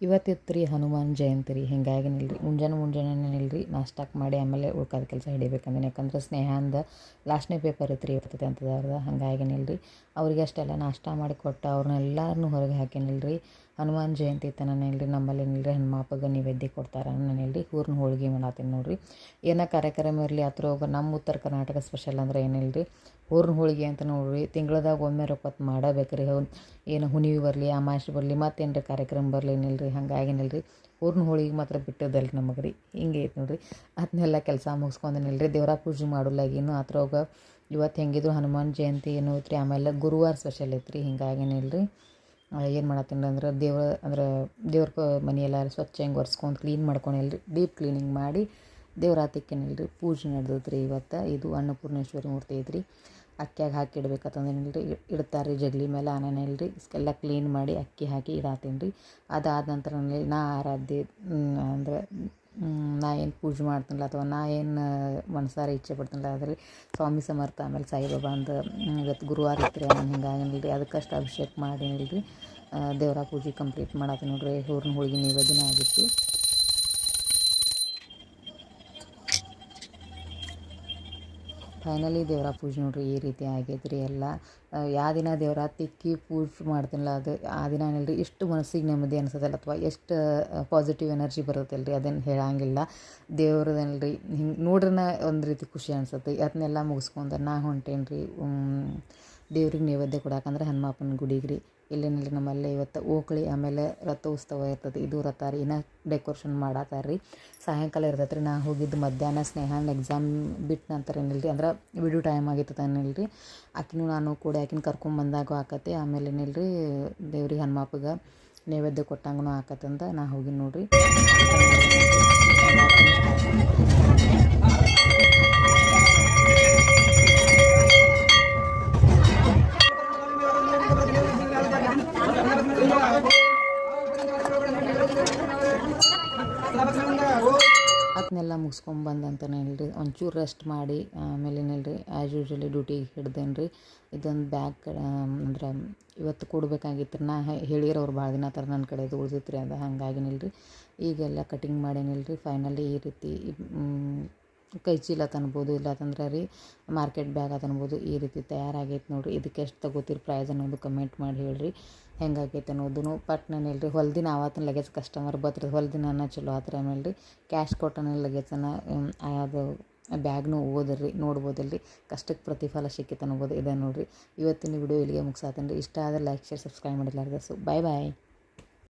ಇವತ್ತಿತ್ತು ರೀ ಹನುಮಾನ್ ಜಯಂತಿ ರೀ. ಹಿಂಗಾಗಿ ನಿಲ್ರಿ ಮುಂಜಾನೆ ನಿಲ್ರಿ ನಾಷ್ಟಕ್ಕೆ ಮಾಡಿ ಆಮೇಲೆ ಉಳ್ಕಾದ ಕೆಲಸ ಹಿಡಿಬೇಕಂದ್ರೆ, ಯಾಕಂದ್ರೆ ಸ್ನೇಹಂದ ಲಾಸ್ಟ್ನೇ ಪೇಪರ್ ಇತ್ತು ರೀ ಇವತ್ತು ಅಂತದವ್ರದ್ದು. ಹಾಗಾಗಿ ನಿಲ್ರಿ ಅವ್ರಿಗೆ ಅಷ್ಟೆಲ್ಲ ನಾಷ್ಟ ಮಾಡಿ ಕೊಟ್ಟು ಅವ್ರನ್ನೆಲ್ಲರನ್ನೂ ಹೊರಗೆ ಹಾಕೇನಿಲ್ರಿ. ಹನುಮಾನ್ ಜಯಂತಿ ಇತ್ತು ನಿಲ್ರಿ ನಮ್ಮಲ್ಲಿ ನಿಲ್ರಿ ಹನುಮಪ್ಪಗೆ ನೈವೇದ್ಯ ಕೊಡ್ತಾರೆ ನಿಲ್ರಿ. ಹೂರ್ನ ಹೋಳ್ಗೆ ಮಾಡತ್ತೀನಿ ನೋಡಿರಿ. ಏನೋ ಕಾರ್ಯಕ್ರಮ ಇರಲಿ ಆ ಥರ ಹೋಗಿ ನಮ್ಮ ಉತ್ತರ ಕರ್ನಾಟಕ ಸ್ಪೆಷಲ್ ಅಂದ್ರೆ ಏನಿಲ್ರಿ ಹೂರ್ನ ಹೋಳ್ಗೆ ಅಂತ ನೋಡ್ರಿ. ತಿಂಗಳದಾಗ ಒಮ್ಮೆ ರೊಪ್ಪತ್ತು ಮಾಡಬೇಕು ರೀ. ಏನು ಹುಣ್ಣಿಮೆ ಬರಲಿ ಅಮಾವಾಸ್ಯೆ ಬರಲಿ ಮತ್ತೇನು ರೀ ಕಾರ್ಯಕ್ರಮ ಬರಲಿ ನಿಲ್ರಿ. ಹಾಗಾಗಿ ನಿಲ್ರಿ ಹೂರ್ನ ಹೋಳಿಗೆ ಮಾತ್ರ ಬಿಟ್ಟದಲ್ಲ ನಮಗೆ ರೀ. ಹಿಂಗೆ ಐತೆ ನೋಡಿರಿ. ಅದನ್ನೆಲ್ಲ ಕೆಲಸ ಮುಗಿಸ್ಕೊಂಡು ನಿಲ್ರಿ ದೇವ್ರ ಪೂಜೆ ಮಾಡೋಲಾಗಿನ್ನು ಆ ಥರ ಹೋಗ ಇವತ್ತು ಹೆಂಗಿದ್ರು ಹನುಮಾನ್ ಜಯಂತಿ ಏನೋ ಐತ್ರಿ. ಆಮೇಲೆ ಗುರುವಾರ ಸ್ಪೆಷಲ್ ಐತ್ರಿ. ಹಿಂಗಾಗಿ ನಿಲ್ರಿ ಏನು ಮಾಡತ್ತೀನಿ ಅಂದ್ರೆ ದೇವ್ರ ಮನೆಯೆಲ್ಲ ಸ್ವಚ್ಛ ಹೆಂಗೆ ಒರೆಸ್ಕೊಂಡು ಕ್ಲೀನ್ ಮಾಡ್ಕೊಂಡಿಲ್ರಿ. ಡೀಪ್ ಕ್ಲೀನಿಂಗ್ ಮಾಡಿ ದೇವ್ರ ಆತಿಕ್ಕೇನಿಲ್ರಿ ಪೂಜೆ ನಡೆದೈತ್ರಿ ಇವತ್ತು. ಇದು ಅನ್ನಪೂರ್ಣೇಶ್ವರಿ ಮೂರ್ತಿ ಐತ್ರಿ. ಅಕ್ಕಿಯಾಗ ಹಾಕಿ ಇಡ್ಬೇಕಂತಂದೇನಿಲ್ರಿ ಇಡ್ತಾರೆ ರೀ ಜಗಲಿ ಮೇಲೆ. ಆನೇನಿಲ್ರಿ ಎಲ್ಲ ಕ್ಲೀನ್ ಮಾಡಿ ಅಕ್ಕಿ ಹಾಕಿ ಇಡಾತೀನಿ ರೀ. ಅದಾದ ನಂತರ ನಾ ಆರಾಧ್ಯ ಅಂದ್ರೆ ನಾ ಏನು ಪೂಜೆ ಮಾಡ್ತೀನಲ್ಲ ಅಥವಾ ನಾ ಏನು ಮನಸಾರ ಇಚ್ಛೆ ಪಡ್ತೀನಲ್ಲ ಅದ್ರಿ ಸ್ವಾಮಿ ಸಮರ್ಥ ಆಮೇಲೆ ಸಾಯಿಬಾಬಾ ಅಂತ ಇವತ್ತು ಗುರುವಾರ ಇತ್ತು ನಾನು ಹಿಂಗಾಗಿನಿಲ್ರಿ ಅದಕ್ಕಷ್ಟು ಅಭಿಷೇಕ ಮಾಡೀನಿಲ್ರಿ. ದೇವರ ಪೂಜೆ ಕಂಪ್ಲೀಟ್ ಮಾಡತ್ತೀನಿ ನೋಡ್ರಿ. ಹೂರ್ನ ಹೋಳ್ಗೆ ನೈವೇದ್ಯನೇ ಆಗಿತ್ತು. ಫೈನಲಿ ದೇವರ ಪೂಜೆ ನೋಡ್ರಿ ಈ ರೀತಿ ಆಗೈತೆ ರೀ ಎಲ್ಲ. ಯಾವ ದಿನ ದೇವರ ತಿಕ್ಕಿ ಪೂಜೆ ಮಾಡ್ತೀನಲ್ಲ ಅದು ಆ ದಿನ ಏನಿಲ್ರಿ ಇಷ್ಟು ಮನಸ್ಸಿಗೆ ನೆಮ್ಮದಿ ಅನ್ಸೋದಲ್ಲ ಅಥವಾ ಎಷ್ಟು ಪಾಸಿಟಿವ್ ಎನರ್ಜಿ ಬರುತ್ತಲ್ಲ ರೀ ಅದನ್ನು ಹೇಳಂಗಿಲ್ಲ. ದೇವ್ರದಲ್ರಿ ಹಿಂಗೆ ನೋಡ್ರನ ಒಂದು ರೀತಿ ಖುಷಿ ಅನ್ಸುತ್ತೆ. ಅದನ್ನೆಲ್ಲ ಮುಗಿಸ್ಕೊಂಡು ನಾ ಹೊಂಟೇನಿ ರೀ ದೇವ್ರಿಗೆ ನೈವೇದ್ಯ ಕೊಡಾಕಂದ್ರೆ ಹನುಮಪ್ಪನ ಗುಡಿಗೆ ರೀ. ಇಲ್ಲೇನಿಲ್ಲ ನಮ್ಮಲ್ಲಿ ಇವತ್ತು ಓಕಳಿ ಆಮೇಲೆ ರಥೋತ್ಸವ ಇರ್ತದೆ. ಇದು ರಥ ರೀ ಇನ್ನೂ ಡೆಕೋರೇಷನ್ ಮಾಡತ್ತಾರ ರೀ. ಸಾಯಂಕಾಲ ಇರ್ತೈತೆ ರೀ. ನಾ ಹೋಗಿದ್ದು ಮಧ್ಯಾಹ್ನ ಸ್ನೇಹನ ಎಕ್ಸಾಮ್ ಬಿಟ್ಟು ನಂತರ ಏನಿಲ್ರಿ ಅಂದ್ರೆ ಬಿಡು ಟೈಮ್ ಆಗಿತ್ತು ಏನಿಲ್ರಿ. ಆಕಿನೂ ನಾನು ಕೂಡ ಆಕಿನ ಕರ್ಕೊಂಬಂದಾಗ ಆಕತಿ. ಆಮೇಲೆ ಏನಿಲ್ರಿ ದೇವ್ರಿಗೆ ಹನುಮಪ್ಪಗೆ ನೈವೇದ್ಯ ಕೊಟ್ಟಂಗೂ ಆಕತ್ತಂದ ನಾ ಹೋಗಿ ನೋಡ್ರಿ. ಅದನ್ನೆಲ್ಲ ಮುಗಿಸ್ಕೊಂಬಂದಂತನೇ ಇಲ್ರಿ ಒಂಚೂರು ರೆಸ್ಟ್ ಮಾಡಿ ಆಮೇಲೆ ಏನಿಲ್ರಿ ಆ್ಯಸ್ ಯೂಶ್ವಲಿ ಡ್ಯೂಟಿಗೆ ಹಿಡ್ದೇನೆ ರೀ. ಇದೊಂದು ಬ್ಯಾಗ್ ಅಂದ್ರೆ ಇವತ್ತು ಕೊಡ್ಬೇಕಾಗಿತ್ತು ರೀ. ನಾ ಹೇಳಿರ ಅವ್ರು ಭಾಳ ದಿನ ಥರ ನನ್ನ ಕಡೆದು ಉಳ್ದಿತ್ತು ರೀ ಅದು. ಹಾಗಾಗಿನಿಲ್ರಿ ಈಗೆಲ್ಲ ಕಟಿಂಗ್ ಮಾಡೇನಿಲ್ರಿ. ಫೈನಲಿ ಈ ರೀತಿ ಕೈ ಚೀಲ ತನ್ಬೋದು ಇಲ್ಲತ್ತಂದ್ರೆ ರೀ ಮಾರ್ಕೆಟ್ ಬ್ಯಾಗ್ ತನ್ಬೋದು ಈ ರೀತಿ ತಯಾರಾಗೈತೆ ನೋಡಿರಿ. ಇದಕ್ಕೆ ಎಷ್ಟು ತಗೋತೀರಿ ಪ್ರೈಸ್ ಅನ್ನೋದು ಕಮೆಂಟ್ ಮಾಡಿ ಹೇಳ್ರಿ ಹೆಂಗಾಗೈತೆ ಅನ್ನೋದು. ಪಟ್ನೇನಿಲ್ರಿ ಹೊಲ್ದಿನ ಆವತ್ತಿನ ಲಗೇಜ್ ಕಸ್ಟಮರ್ ಬತ್ರಿ ಹೊಲ್ದಿನ ಚಲೋ ಆತ್ರಿ. ಆಮೇಲೆ ರೀ ಕ್ಯಾಶ್ ಕೊಟ್ಟನ ಲಗೇಜನ್ನು ಅದು ಬ್ಯಾಗ್ನು ಓದಿರಿ ನೋಡ್ಬೋದಲ್ರಿ. ಕಷ್ಟಕ್ಕೆ ಪ್ರತಿಫಲ ಸಿಕ್ಕಿತ್ತು ಅನ್ಬೋದು. ಇದೆ ನೋಡಿರಿ ಇವತ್ತಿನ ವಿಡಿಯೋ ಇಲ್ಲಿಗೆ ಮುಗಿಸಾತೇನೆ ರೀ. ಇಷ್ಟ ಆದರೆ ಲೈಕ್ ಶೇರ್ ಸಬ್ಸ್ಕ್ರೈಬ್ ಮಾಡಿಲ್ಲ ಸೊ ಬಾಯ್.